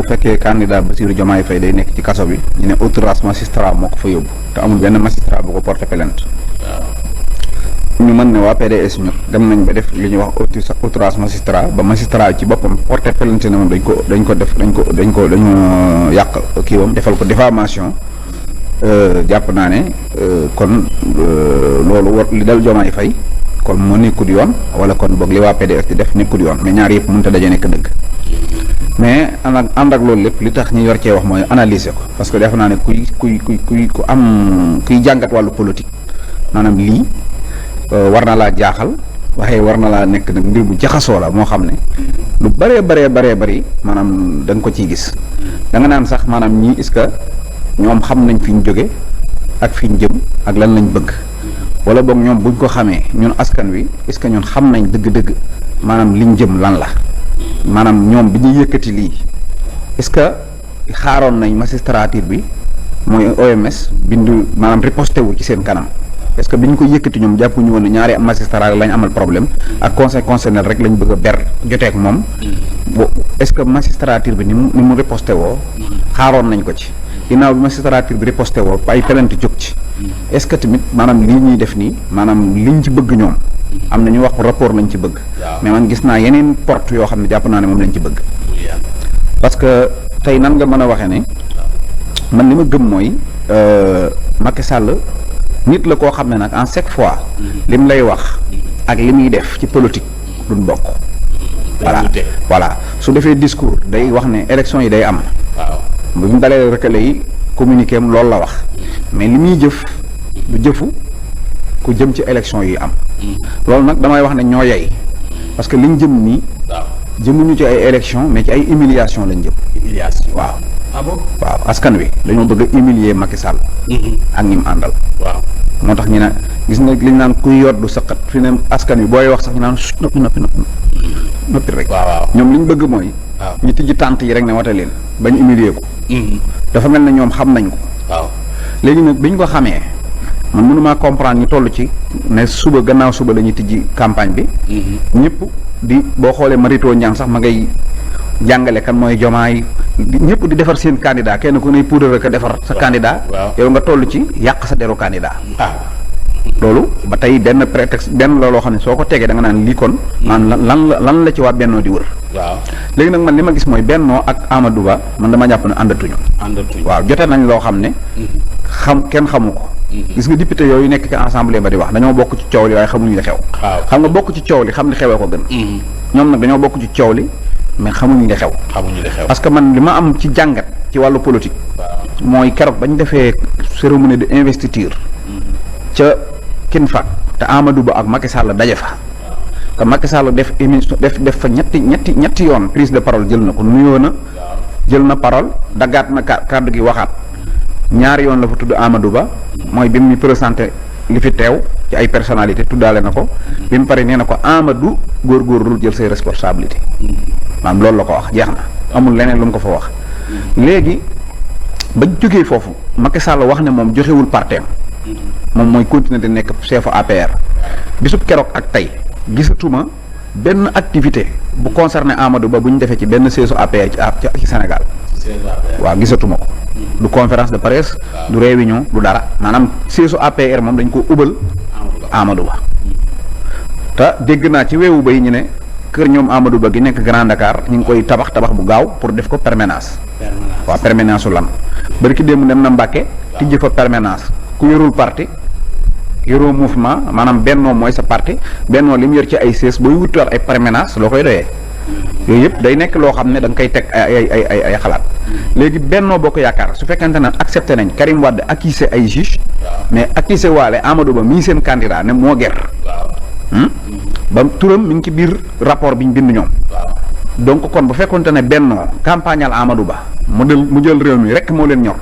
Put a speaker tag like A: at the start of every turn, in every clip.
A: fekkee candidat Bassirou Diomaye Faye day nekk ci kaso bi ñu ne outrage magistrat moo ko fa yóbbu te amul benn magistrat bu ko porté plainte ñu mën ne waa PDS ñu dem nañ ba def li ñuy wax outrage magistrat ba magistrat ci boppam porté plainte ne moom dañoo yàq kiiwam defal ko diffamation jàpp naa ne kon loolu war li dal Diomaye Faye kon moo nekkul yoon wala kon boog li waa PDS di def nekkul yoon mais ñaar yëpp mënut a daje nekk dëgg mais ànd ak loolu lépp li tax ñuy war cee wax mooy analyser ko parce que def naa ne kuy jàngat wàllu politique maanaam lii war na laa jaaxal waxee war na laa nekk nag mbir bu jaxasoo la moo xam ne lu bëree bëri maanaam da nga ko ciy gis da nga naan sax maanaam ñii est-ce que ñoom xam nañ fi ñu jóge ak fi ñu jëm ak lan lañ bëgg wala boog ñoom buñ ko xamee ñun askan wi est-ce que ñun xam nañ dëgg-dëgg maanaam liñ jëm lan la maanaam ñoom bi ñuy yëkkati lii est-ce que xaaroon nañ magistrature bi mooy OMS bindu maanaam riposté wu ci seen kanam est-ce que bi ñu ko yëkkati ñoom jàppuñu woon ne ñaari magistrat lañ amal problème ak conseil constitutionnel rek lañ bëgg a ber joteek moom est-ce que magistrature bi ni mu riposté woo xaaroon nañ ko ci ginnaaw bi magistrature bi riposté woo ay plainte jóg ci est-ce que tamit maanaam lii ñuy def nii maanaam liñ ci bëgg ñoom am na ñu wax rapport lañ ci bëgg mais man gis naa yeneen porte yoo xam ne jàpp naa ne moom lañ ci bëgg parce que tey nan nga mën a waxee ne man li ma gëm mooy Macky Sall nit la koo xam ne nag en chaque fois lim lay wax ak li muy def ci politique duñ bokk voilà su defee discours day wax ne élection yi day am bu ñu dalee rëkkale yi communiqué am loolu la wax mais li muy jëf du jëfu ku jëm ci élection yi am loolu nag damay wax ne ñoo yey parce que liñ jëm nii jëmuñu ci ay élection mais ci ay humiliation lañ jëm waaw waaw askan wi dañoo bëgg a humilier Macky Sall ak ñi mu àndal moo tax ñu ne gis nga liñ naan kuy yor du saqat fi ne askan wi booy wax sax ñu naan noppi rek ñoom liñ bëgg mooy ñu tijji tànt yi rek ne wate leen bañ humilier ko dafa mel ne ñoom xam nañ ko léegi nag biñ ko xamee man mënumaa comprendre ñu toll ci ne suba gannaaw suba la ñuy tijji campagne bi ñëpp di boo xoolee Marito Niang sax ma ngay jàngale kan mooy Diomaye ñëpp di defar seen candidat kenn ku ne poudre rek a defar sa candidat yow nga toll ci yàq sa deru candidat loolu ba tey benn prétexte benn la loo xam ne soo ko tegee da nga naan lii kon maanaam lan la ci waa Bennoo di wër léegi nag man li ma gis mooy Bennoo ak Amadou Ba man dama jàpp ne àndatuñu waaw jote nañ loo xam ne kenn xamu ko gis nga député yooyu nekk ci assemblée ba di wax dañoo bokk ci coow li waaye xamuñu li xew xam nga bokk ci coow li xam li xewee ko gën ñoom nag dañoo bokk ci coow li mais xamuñu li xew parce que man li ma am ci jàngat ci wàllu politique mooy keroog bañ defee cérémonie de investiture ca Kinfak te Amadou Ba ak Macky Sall daje fa te Macky Sall def émission def fa ñetti yoon prise de parole jël na ko nuyoo na jël na parole daggaat na kàddu gi waxaat ñaari yoon la fa tudd Amadou Ba mooy bi mu présenté li fi teew ci ay personnalité tuddaale na ko bi mu pare nee na ko Amadou góorgóorlu jël say responsabilité maanaam loolu la ko wax jeex na amul leneen lu mu ko fa wax léegi ba jógee foofu Macky Sall wax ne moom joxewul parteem moom mooy continuer di nekk chef APR bisub keroog ak tey gisatuma benn activité bu concerné Amadou Ba bu ñu defee ci benn siège APR ci Sénégal waaw gisatuma ko du conférence de presse du réunion du dara maanaam siège APR moom dañ ko ubal Amadou Ba te dégg naa ci weewu bay ñu ne kër ñoom Amadou Ba gi nekk Grand Dakar ñu ngi koy tabax bu gaaw pour def ko permanence waaw permanence su lan bari ki démb dem na Mbàkke tijji fa permanence ku yorul parti yoroo mouvement maanaam Bennoo mooy sa parti Bennoo li mu yor ci ay sées booy wutal ay permanence loo koy doyee yooyu yëpp day nekk loo xam ne da nga koy teg ay xalaat léegi Bennoo Bokk Yaakaar su fekkente ne accepté nañ Karim Wade accusé ay juge mais accusé waale Amadou Ba mii seen candidat ne moo ger ba turam mi ngi ci biir rapport bi ñu bind ñoom donc kon bu fekkonte ne Bennoo campagnal Amadou Ba mu jël réew mi rek moo leen ñor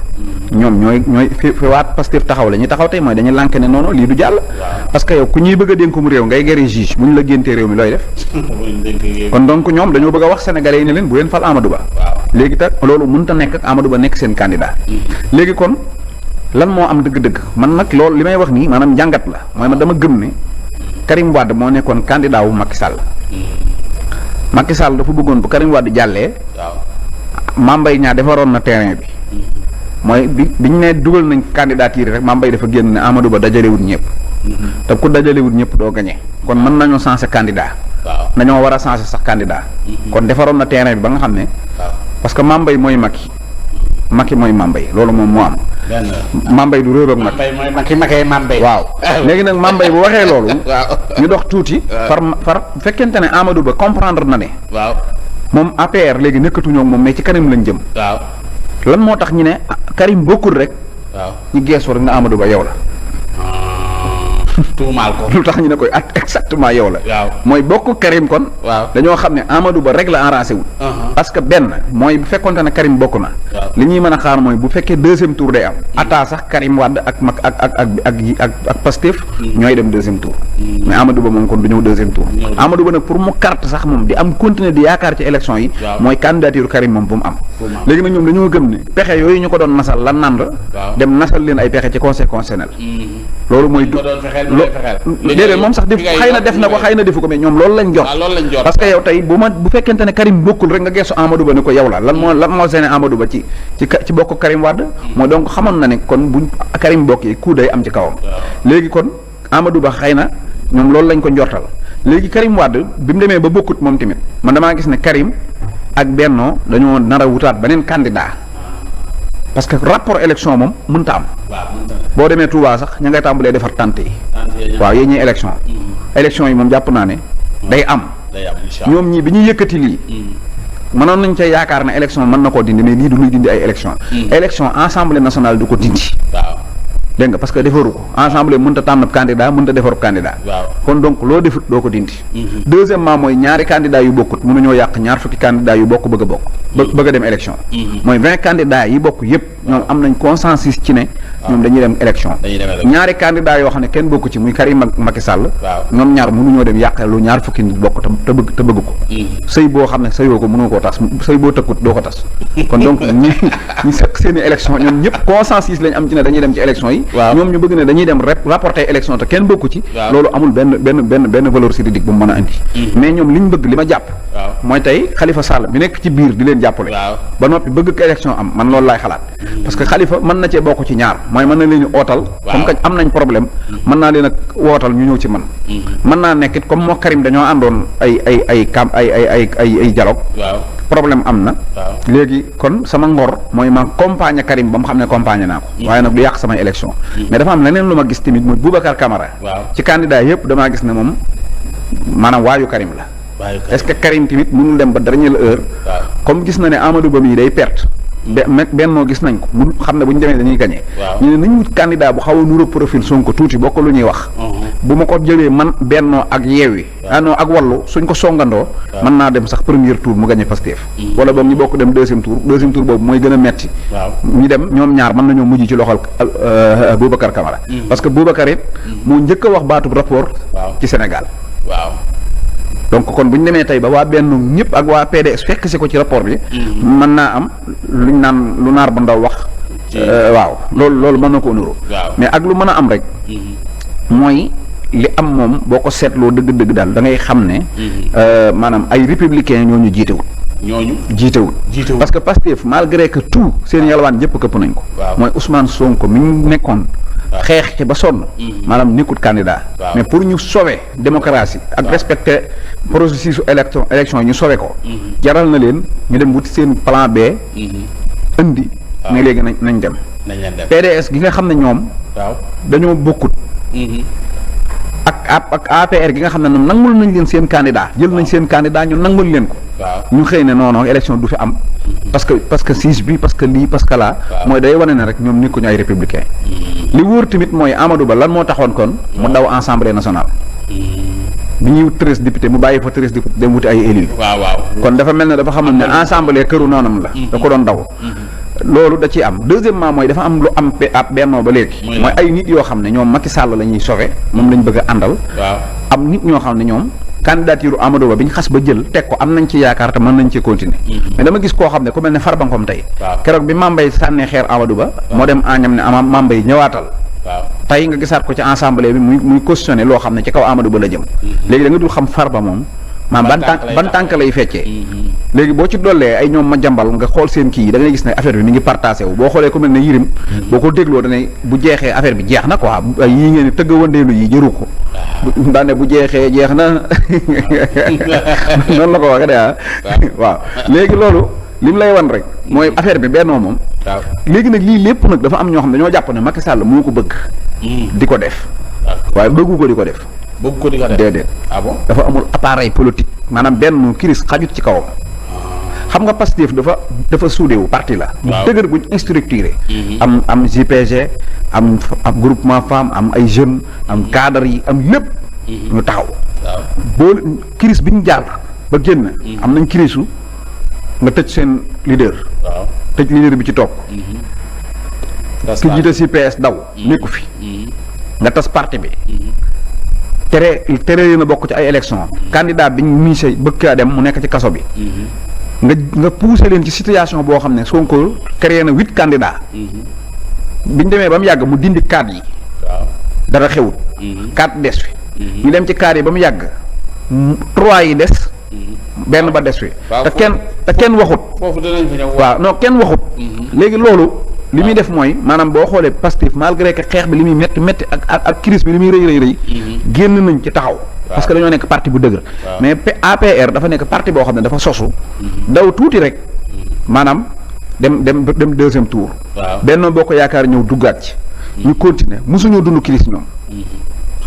A: ñoom ñooy fi waat Pastef taxaw la ñuy taxaw tey mooy dañuy lànk ne noonu lii du jàll parce que yow ku ñuy bëgg a dénkum réew ngay gëri juge bu ñu la géntee réew mi looy def kon donc ñoom dañoo bëgg a wax sénégalais yi ne leen bu leen fal Amadou Ba léegi tax loolu mënut a nekk ak Amadou Ba nekk seen candidat léegi kon lan moo am dëgg-dëgg man nag loolu li may wax nii maanaam njàngat la mooy man dama gëm ne Karim Wade moo nekkoon candidat wu Macky Sall Macky Sall dafa bëggoon bu Karim Wade jàllee Mame Mbaye Niang defaroon na terrain bi mooy biñ ne dugal nañ candidature rek Mame Mbaye dafa génn ne Amadou Ba dajalewul ñëpp te ku dajalewul ñëpp doo gagné kon mën nañoo changer candidat nañoo war a changer sax candidat kon defaroon na terrain bi ba nga xam ne parce que Mame Mbaye mooy Macky mooy Mame Mbaye loolu moom moo am Mame Mbaye du réeroog Macky waaw léegi nag Mame Mbaye bu waxee loolu ñu dox tuuti far fekkente ne Amadou Ba comprendre na ne moom APR léegi nekkatuñoo moom mais ci Karim lañ jëm lan moo tax ñu ne Karim bokkul rek ñu geesu rek nga Amadou Ba yow la
B: tuumaal ko
A: lu tax ñu ne koy exactement yow la mooy bokk Karim kon dañoo xam ne Amadou Ba rek la enragé wul parce que benn mooy bu fekkonte ne Karim bokk na li ñuy mën a xaar mooy bu fekkee deuxième tour day am atta sax Karim Wade ak Pastef ñooy dem deuxième tour mais Amadou Ba moom kon du ñëw deuxième tour Amadou Ba nag pour mu carte sax moom di am continuer di yaakaar ci élection yi mooy candidature Karim moom bu mu am léegi nag ñoom dañoo gëm ne pexe yooyu ñu ko doon nasal la nand dem nasal leen ay pexe ci conseil constitutionnel loolu mooy déedéet moom sax def xëy na def na ko xëy na defu ko mais ñoom loolu lañ jot parce que yow tey bu fekkente ne Karim bokkul rek nga geesu Amadou Ba ne ko yow la lan moo gêné Amadou Ba ci bokk Karim Wade mooy donc xamoon na ne kon buñ Karim bokkee coup day am ci kawam léegi kon Amadou Ba xëy na ñoom loolu lañ ko njortal léegi Karim Wade bi mu demee ba bokkut moom tamit man damaa gis ne Karim ak Benno dañoo nar a wutaat beneen candidat parce que rapport élection moom mënta am boo demee Touba sax ña ngay tàmbalee defar tànt yi waaw yéen ñuy élection yi moom jàpp naa ne day am ñoom ñii bi ñuy yëkkati lii mënoon nañ ca yaakaar ne élection mën na koo dindi mais lii du luy dindi ay élection assemblée nationale du ko dindi dégg nga parce que defaru ko assemblée mënta tànn candidat mënta defaru candidat kon donc loo defut doo ko dindi deuxièmement mooy ñaari candidat yu bokkut mënuñoo yàq ñaar fukki candidat yu bokk bëgg a dem élection mooy 20 candidats yi bokk yëpp ñoom am nañ consensus ci ne ñoom dañuy dem élection ñaari candidat yoo xam ne kenn bokku ci muy Karim ak Macky Sall ñoom ñaar mënuñoo dem yàq lu ñaar fukki nit bokk te bëgg ko sëy boo xam ne sëyoo ko mënoo koo tas sëy boo tëkkut doo ko tas kon donc ñi sëkk seen i élection ñoom ñëpp consensus lañ am ci ne dañuy dem ci élection yi ñoom ñu bëgg ne dañuy dem rapporter élection te kenn bokku ci loolu amul benn valeur juridique bu mu mën a andi mais ñoom liñ bëgg li ma jàpp mooy tey Khalifa Sall mi nekk ci biir di leen jàppale ba noppi bëgg ko élection am man loolu laay xalaat parce que Khalifa mën na cee bokk ci ñaar mooy mën na leen ootal comme que am nañ problème mën naa leen ak wootal ñu ñëw ci man mën naa nekkit comme moo Karim dañoo àndoon ay dialogue problème am na léegi kon sama ngor mooy ma compagner Karim ba mu xam ne compagner naa ko waaye nag du yàq samay élection mais dafa am leneen lu ma gis tamit mooy Boubacar Camara ci candidat yëpp damaa gis ne moom maanaam waayu Karim la est-ce que Karim tamit mënul dem ba dernière heure comme gis na ne Amadou Ba mii day perte bennoo gis nañ ko mu xam ne bu ñu demee dañuy gagné ñu ne nañ wut candidat bu xaw a nuro profil Sonko tuuti bokk lu ñuy wax bu ma ko jëlee man bennoo ak yeewi non ak wallu suñ ko songandoo mën naa dem sax premier tour mu gagné Pastef wala boog ñu bokk dem deuxième tour boobu mooy gën a metti ñu dem ñoom ñaar mën nañoo mujj ci loxol Boubacar Camara parce que Boubacar it moo njëkk a wax baatub rapport ci Sénégal donc kon bu ñu demee tey ba waa benn ñëpp ak waa PDS fekk si ko ci rapport bi mën naa am luñ naan lu naar bu ndaw wax waaw loolu mën na koo nuru mais ak lu mën a am rek mooy li am moom boo ko seetloo dëgg-dëgg daal da ngay xam ne maanaam ay républicains ñoo ñu jiitewul parce que Pastef malgré que tout seen yalwaan ñëpp këpp nañ ko mooy Ousmane Sonko mi ñu nekkoon xeex ci ba sonn maanaam nekkut candidat mais pour ñu sauver démocratie ak respecter processus élection yi ñu sauver ko jaral na leen ñu dem wuti seen plan B indi ne léegi nañ dem PDS gi nga xam ne ñoom dañoo bokkut ak APR gi nga xam ne ñoom nangul nañ leen seen candidat jël nañ seen candidat ñu nangul leen ko ñu xëy ne non élection du fi am parce que siis bi parce que lii parce que laa mooy day wane ne rek ñoom nekkuñu ay républicain li wóor tamit mooy Amadou Ba lan moo taxoon kon mu daw assemblée nationale bi ñuy wut 13 député mu bàyyi fa 13 député dem wuti ay élus kon dafa mel ne dafa xamoon ne assemblée këru noonam la da ko doon daw loolu da ciy am deuxièmement mooy dafa am lu am ab bennoo ba léegi mooy ay nit yoo xam ne ñoom Macky Sall la ñuy sauver moom lañ bëgg a àndal am nit ñoo xam ne ñoom candidature Amadou Ba bi ñu xas ba jël teg ko am nañ ci yaakaar te mën nañ ci continuer mais dama gis koo xam ne ku mel ne Farba Ngom tey keroog bi Mame Mbaye sànnee xeer Amadou Ba moo dem añam ne Mame Mbaye ñëwaatal tey nga gisaat ko ci assemblée bi muy cautionné loo xam ne ci kaw Amadou Ba la jëm léegi da nga dul xam Farba moom ban tànk lay feccee. léegi boo ci dollee ay ñoom ma jàmbal nga xool seen kii yi da ngay gis ne affaire bi mi ngi partagé wu boo xoolee ku mel ne Yirim boo ko dégloo dane bu jeexee affaire bi jeex na quoi ay yii ngeen tëgg wëndeelu yi jëru ko daane bu jeexee jeex na noonu la ko waxee de waaw léegi loolu li mu lay wan rek mooy affaire bi bennoo moom léegi nag lii lépp nag dafa am ñoo xam ne dañoo jàpp ne Macky Sall moo ko bëgg di ko def waaye bëggu ko di ko def déedéet dafa amul appareil politique maanaam benn crise xajut ci kawam xam nga Pastef dafa suudewu parti la bu dëgër buñ structuré am JPG am groupement femme am ay jeunes am cadre yi am lépp ñu taxaw boo crise bi ñu jàll ba génn am nañ crise su nga tëj seen leader tëj leader bi ci topp ki jiite si PS daw nekku fi nga tas parti bi tere leen a bokk ci ay élection candidat bi ñu miise bëgg a dem mu nekk ci kaso bi nga poussé leen ci situation boo xam ne Sonko créé na 8 candidats biñ demee ba mu yàgg mu dindi 4 yi dara xewut 4 des fi ñu dem ci 4 yi ba mu yàgg 3 yi des benn ba des fi te kenn waxut waaw non kenn waxut léegi loolu li muy def mooy maanaam boo xoolee Pastef malgré que xeex bi li muy métti ak crise bi li muy rëy génn nañ ci taxaw parce que dañoo nekk parti bu dëgër mais APR dafa nekk parti boo xam ne dafa sosu daw tuuti rek maanaam dem deuxième tour Benno Bokk Yaakaar ñëw duggaat ci ñu continuer mosuñoo dund crise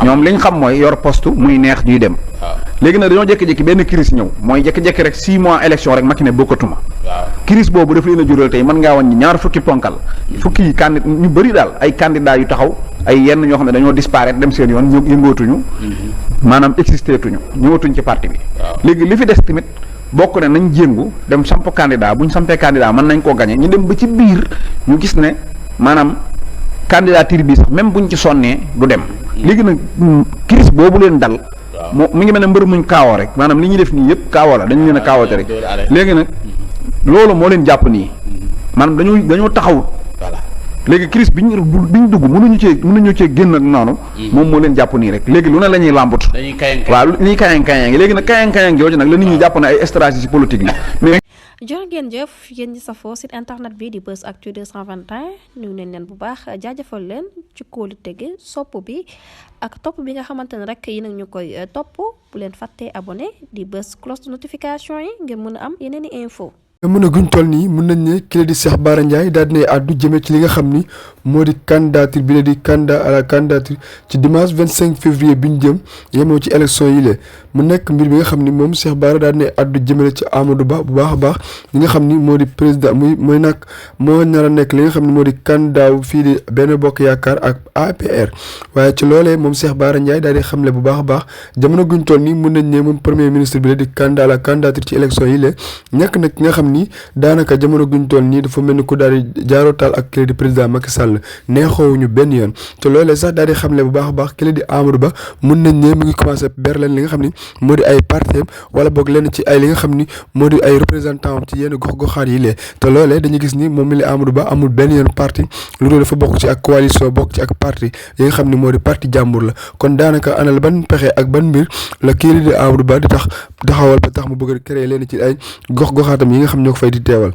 A: ñoom li ñu xam mooy yor poste muy neex ñuy dem léegi nag dañoo jékki-jékki benn crise ñëw mooy jékki-jékki rek 6 mois élection rek Macky ne bokkatuma crise boobu daf leen a jural tey mën ngaa wàññi ñaar fukki ponkal fukki yi ñu bëri daal ay candidats yu taxaw ay yenn ñoo xam ne dañoo disparaître dem seen yoon yëngootuñu maanaam existé tuñu ñëwatuñ ci parti bi léegi li fi des tamit bokk ne nañ jéngu dem samp candidat bu ñu sampee candidat mën nañ koo gañe ñu dem ba ci biir ñu gis ne maanaam candidature bi sax même buñ ci sonnee du dem léegi nag crise boobu leen dal moo mi ngi mel ne mbër muñ kaawoo rek maanaam li ñuy def nii yëpp kaawoo la dañu leen a kaawoote rek léegi nag loolu moo leen jàpp nii maanaam dañoo taxawut léegi crise biñ dugg mënuñu cee génn ak noonu moom moo leen jàpp nii rek léegi lu ne la ñuy làmbut waaw li ñuy kayang léegi nag kayang jooju nag la nit ñi jàpp ne ay stratégie politique la mais
B: jërë ngeen jëf yéen ñi safoo site internet bi di Buzz Actu 221 ñu neen leen bu baax jaajëfal leen ci kóolu tege sopp bi ak topp bi nga xamante ne rek yi nag ñu koy topp bu leen fàttee abonné di bës cloche de notification yi ngir mën a am yeneen i info
C: mën a guñ toll nii mën nañ ne ki la di Cheikh Bara Ndiaye daal dinay àddu jëmee ci li nga xam ni moo di candidature bi la di candidat à la candidature ci dimanche 25 février bi ñu jëm yemoo ci élection yi la mu nekk mbir bi nga xam ni moom Cheikh Bara daal dinay àddu jëmale ci Amadou Ba bu baax a baax li nga xam ni moo di président mooy nag moo nar a nekk li nga xam ni moo di candidat fii di Benno Bokk Yaakaar ak APR waaye ci loolee moom Cheikh Bara Ndiaye daal di xamle bu baax a baax jamono guñ toll nii mën nañ ne moom premier ministre bi la di candidat à la candidature ci élection yi la ñàkk nag ki nga xam ni daanaka jamono guñ toll nii dafa mel ni ku daal di jaaroo taal ak kii di président Macky Sall neexoowuñu benn yoon te loolee sax daal di xamle bu baax a baax kii di Amadou Ba mun nañ ne mu ngi commencé ber leen li nga xam ni moo di ay parti wala boog lenn ci ay li nga xam ni moo di ay représentant am ci yenn gox-goxaan yi lee te loolee dañuy gis ni moom mi li Amadou Ba amul benn yoon parti lu dul dafa bokk ci ak coalition bokk ci ak parti yi nga xam ni moo di parti jàmbur la kon daanaka anal ban pexe ak ban mbir la kii di Amadou Ba di tax taxawal ba tax mu bëgg a créer leen ci ay gox-goxaatam yi nga xam ñoo ko fay di teewal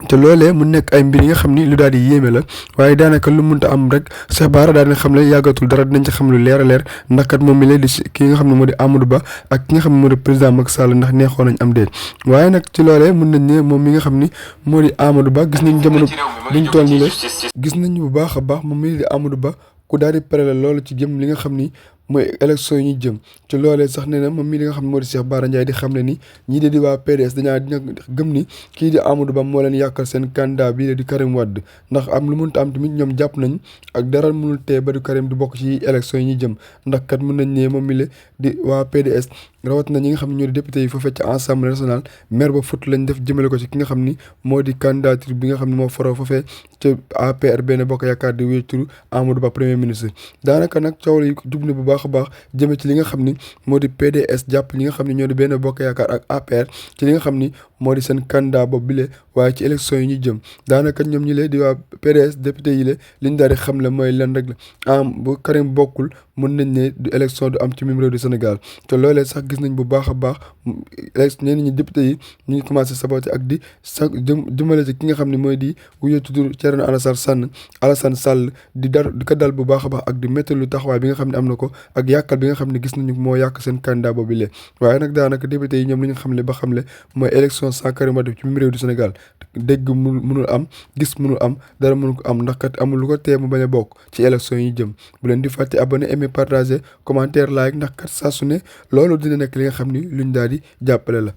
C: te loolee mu nekk ay mbir yi nga xam ni lu daal di yéeme la waaye daanaka lu mënta am rek Cheikh Bara daal di xam ne yàggatul dara dinañ ci xam lu leer a leer ndax kat moom mi lay di ki nga xam ne moo di Amadou Ba ak ki nga xam ne moo di président Macky Sall ndax neexoon nañ am déet waaye nag ci loolee mën nañ ne moom mi nga xam ni moo di Amadou Ba gis nañ jamono buñ toll nii la gis nañ bu baax a baax moom mi di Amadou Ba ku daal di pare la loolu ci jëm li nga xam ni mooy élection yi ñu jëm ci loolee sax nee na moom mii li nga xam ne moo di Cheikh Bara Ndiaye di xam ne ni ñii di waa PDS dina gëm ni kii di Amadou Ba moo leen yàqal seen candidat bii di Karim Wade ndax am lu mënta am tamit ñoom jàpp nañ ak dara mënul tee ba di Karim di bokk ci élection yi ñu jëm ndax kat mën nañ ne moom mi la di waa PDS rawat na ñi nga xam ne ñoo di député yi foofee ci Assemblée nationale maire ba fut lañ def jëmale ko ci ki nga xam ni moo di candidature bi nga xam ne moo faroo foofee ci APR Benno Bokk Yaakaar di wéy turu Amadou Ba premier ministre daanaka nag coow yi jub na bu baax a baax jëme ci li nga xam ni moo di PDS jàpp li nga xam ne ñoo di Benno Bokk Yaakaar ak APR ci li nga xam ni moo di seen candidat boobu bile waaye ci élection yi ñu jëm daanaka ñoom ñi lee di waa PDS député yi le liñ daal di xam le mooy leen rek la bu Karim bokkul mën nañ ne du élection du am ci même réew du Sénégal te loolee sax gis nañ bu baax a baax ñenn ñi député yi ñu ngi commencé saboté ak di sa jëmale ci ki nga xam ne mooy di wuyoo tudd Thierno Alassane Sall di ko dal bu baax a baax ak di métti lu taxawaay bi nga xam ne am na ko ak yàqal bi nga xam ne gis nañu moo yàq seen candidat boobu lee waaye nag daanaka député yi ñoom li ñu xamle ba xamle mooy élection sans Karim Wade ci même réew du Sénégal dégg mënul am gis mënul am dara mënul ko am ndax kat amul lu ko tee mu bañ a bokk ci élection yi jëm bu leen di fàtte abonné aimé partager commentaire like ndax kat saa su ne loolu dina nekk li nga xam ni luñ daal di jàppale la